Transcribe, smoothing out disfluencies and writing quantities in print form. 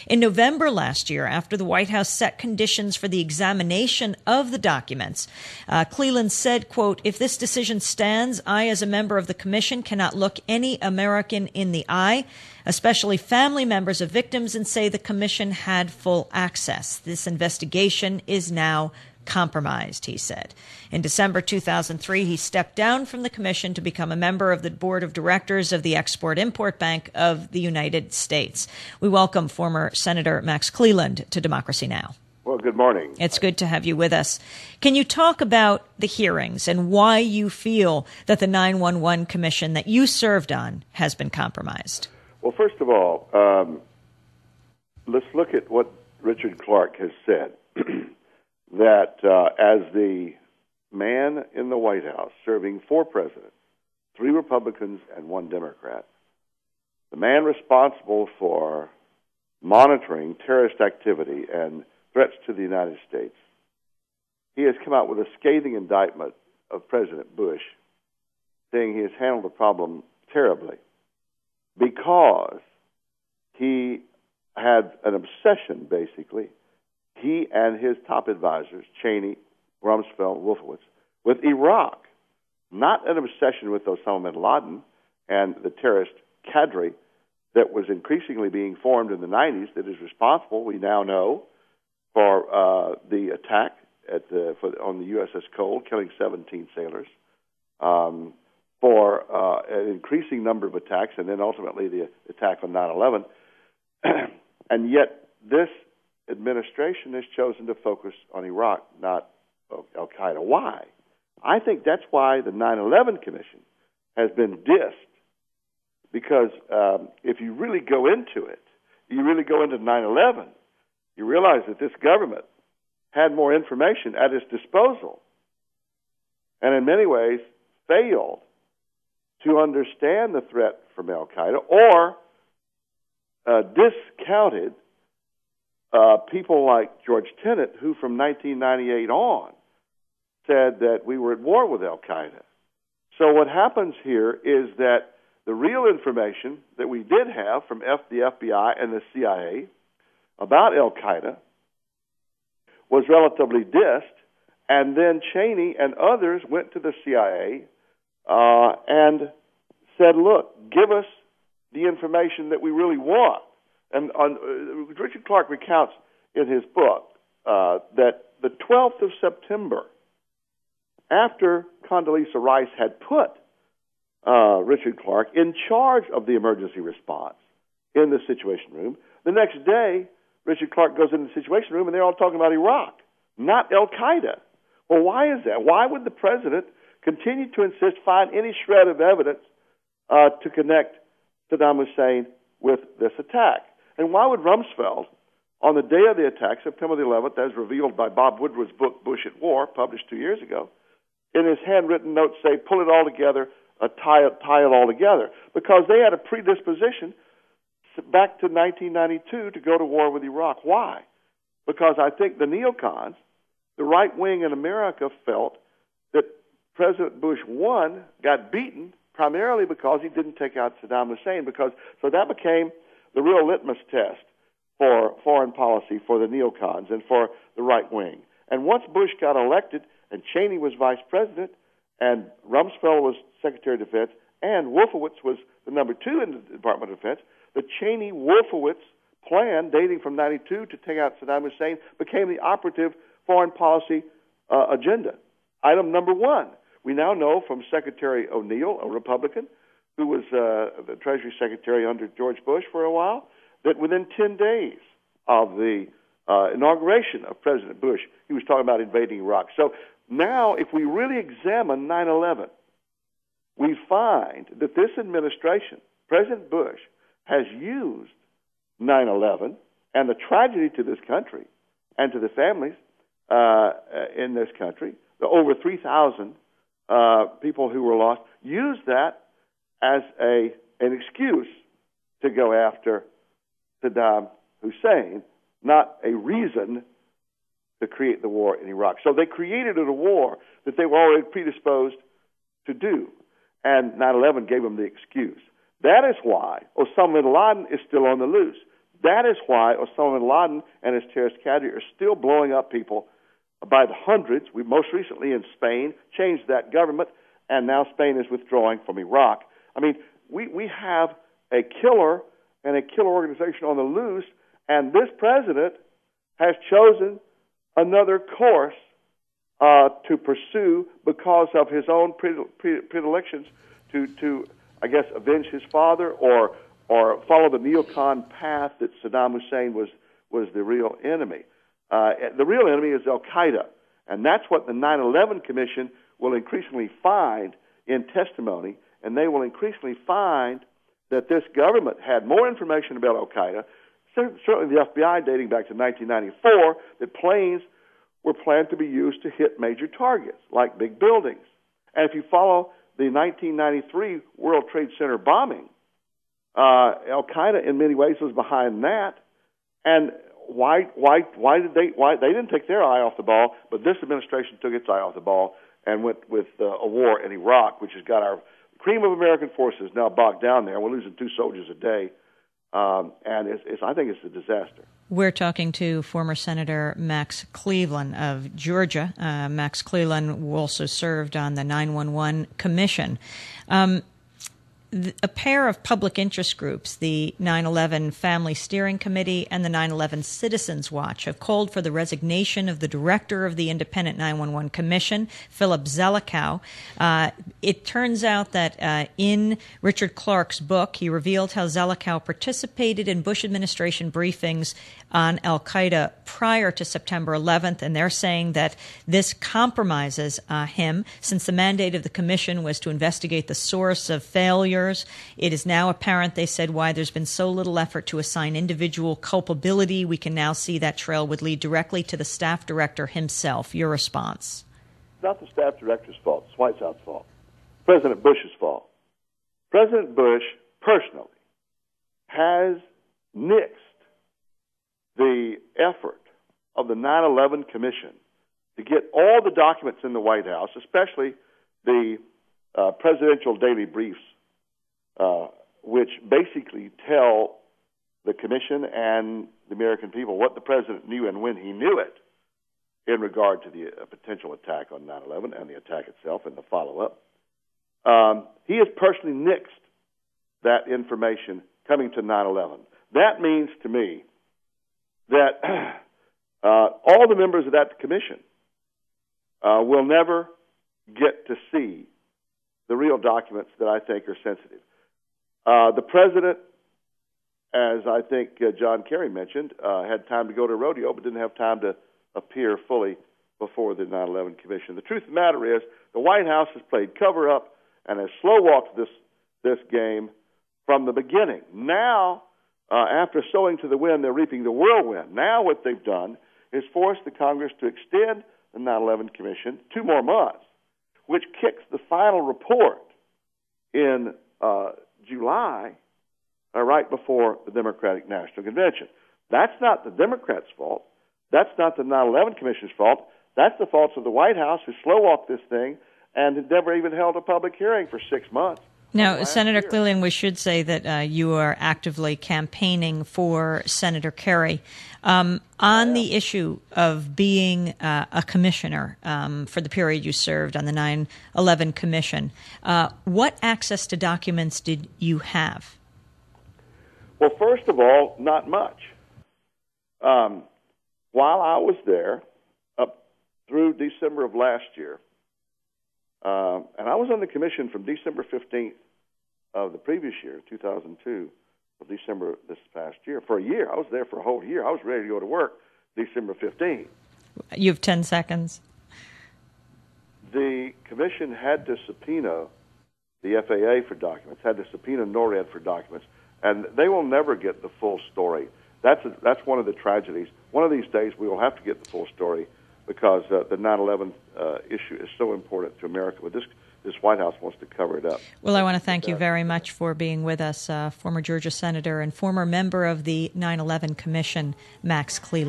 In November last year, after the White House set conditions for the examination of the documents, Cleland said, quote, "If this decision stands, I, as a member of the commission, cannot look any American in the eye, especially family members of victims, and say the commission had full access. This investigation is now compromised," he said. In December 2003, he stepped down from the commission to become a member of the board of directors of the Export-Import Bank of the United States. We welcome former Senator Max Cleland to Democracy Now! Well, good morning. It's good to have you with us. Can you talk about the hearings and why you feel that the 911 commission that you served on has been compromised? Well, first of all, let's look at what Richard Clarke has said, that as the man in the White House serving 4 presidents, 3 Republicans and 1 Democrat, the man responsible for monitoring terrorist activity and threats to the United States, he has come out with a scathing indictment of President Bush, saying he has handled the problem terribly because he had an obsession, basically, he and his top advisors, Cheney, Rumsfeld, Wolfowitz, with Iraq. Not an obsession with Osama bin Laden and the terrorist cadre that was increasingly being formed in the 90s that is responsible, we now know, for the attack on the USS Cole, killing 17 sailors, for an increasing number of attacks, and then ultimately the attack on 9/11. And yet this administration has chosen to focus on Iraq, not al-Qaeda. Why? I think that's why the 9/11 Commission has been dissed, because if you really go into it, you really go into 9/11, you realize that this government had more information at its disposal and in many ways failed to understand the threat from al-Qaeda, or discounted people like George Tenet, who from 1998 on said that we were at war with al-Qaeda. So what happens here is that the real information that we did have from the FBI and the CIA about al-Qaeda was relatively dissed, and then Cheney and others went to the CIA and said, look, give us the information that we really want. And Richard Clarke recounts in his book that the 12th of September, after Condoleezza Rice had put Richard Clarke in charge of the emergency response in the Situation Room, the next day, Richard Clarke goes in the Situation Room and they're all talking about Iraq, not al-Qaeda. Well, why is that? Why would the president continue to insist, find any shred of evidence to connect Saddam Hussein with this attack? And why would Rumsfeld, on the day of the attack, September the 11th, as revealed by Bob Woodward's book, Bush at War, published 2 years ago, in his handwritten note say, pull it all together, tie it all together? Because they had a predisposition back to 1992 to go to war with Iraq. Why? Because I think the neocons, the right wing in America, felt that President Bush, one, got beaten primarily because he didn't take out Saddam Hussein. So that became the real litmus test for foreign policy for the neocons and for the right wing. And once Bush got elected and Cheney was vice president and Rumsfeld was Secretary of Defense and Wolfowitz was the number 2 in the Department of Defense, the Cheney-Wolfowitz plan dating from 92 to take out Saddam Hussein became the operative foreign policy agenda. Item number 1, we now know from Secretary O'Neill, a Republican, who was the Treasury Secretary under George Bush for a while, that within 10 days of the inauguration of President Bush, he was talking about invading Iraq. So now, if we really examine 9/11, we find that this administration, President Bush, has used 9/11 and the tragedy to this country and to the families in this country, the over 3,000 people who were lost, used that as an excuse to go after Saddam Hussein, not a reason to create the war in Iraq. So they created a war that they were already predisposed to do, and 9/11 gave them the excuse. That is why Osama bin Laden is still on the loose. That is why Osama bin Laden and his terrorist cadre are still blowing up people by the hundreds. We most recently in Spain changed that government, and now Spain is withdrawing from Iraq. I mean, we have a killer and a killer organization on the loose, and this president has chosen another course to pursue because of his own predilections to I guess, avenge his father or follow the neocon path that Saddam Hussein was the real enemy. The real enemy is Al-Qaeda, and that's what the 9/11 Commission will increasingly find in testimony, and they will increasingly find that this government had more information about Al-Qaeda, certainly the FBI dating back to 1994, that planes were planned to be used to hit major targets, like big buildings. And if you follow the 1993 World Trade Center bombing, Al-Qaeda in many ways was behind that. And why did they didn't take their eye off the ball, but this administration took its eye off the ball and went with a war in Iraq, which has got our cream of American forces now bogged down there. We're losing 2 soldiers a day, and I think it's a disaster. We're talking to former Senator Max Cleland of Georgia. Max Cleland also served on the 9/11 Commission. A pair of public interest groups, the 9/11 Family Steering Committee and the 9/11 Citizens Watch, have called for the resignation of the director of the Independent 911 Commission, Philip Zelikow. It turns out that in Richard Clarke's book, he revealed how Zelikow participated in Bush administration briefings on al-Qaeda prior to September 11th, and they're saying that this compromises him, since the mandate of the commission was to investigate the source of failures. It is now apparent, they said, why there's been so little effort to assign individual culpability. We can now see that trail would lead directly to the staff director himself. Your response? It's not the staff director's fault. It's White House's fault. President Bush's fault. President Bush, personally, has nixed the effort of the 9/11 Commission to get all the documents in the White House, especially the presidential daily briefs, which basically tell the Commission and the American people what the president knew and when he knew it in regard to the potential attack on 9/11 and the attack itself and the follow-up. He has personally nixed that information coming to 9/11. That means to me that all the members of that commission will never get to see the real documents that I think are sensitive. The president, as I think John Kerry mentioned, had time to go to a rodeo but didn't have time to appear fully before the 9/11 Commission. The truth of the matter is the White House has played cover-up and has slow-walked this game from the beginning. Now, after sowing to the wind, they're reaping the whirlwind. Now what they've done is force the Congress to extend the 9/11 Commission 2 more months, which kicks the final report in July, right before the Democratic National Convention. That's not the Democrats' fault. That's not the 9/11 Commission's fault. That's the fault of the White House, who slow-walked this thing and had never even held a public hearing for 6 months. Now, Senator Cleland, we should say that you are actively campaigning for Senator Kerry. On the issue of being a commissioner for the period you served on the 9/11 Commission, what access to documents did you have? Well, first of all, not much. While I was there, up through December of last year, and I was on the commission from December 15th of the previous year, 2002, to December this past year. For a year. I was there for a whole year. I was ready to go to work December 15th. You have 10 seconds. The commission had to subpoena the FAA for documents, had to subpoena NORAD for documents, and they will never get the full story. That's one of the tragedies. One of these days we will have to get the full story, because the 9/11 issue is so important to America. But this White House wants to cover it up. Well, I want to thank you very much for being with us, former Georgia Senator and former member of the 9/11 Commission, Max Cleland.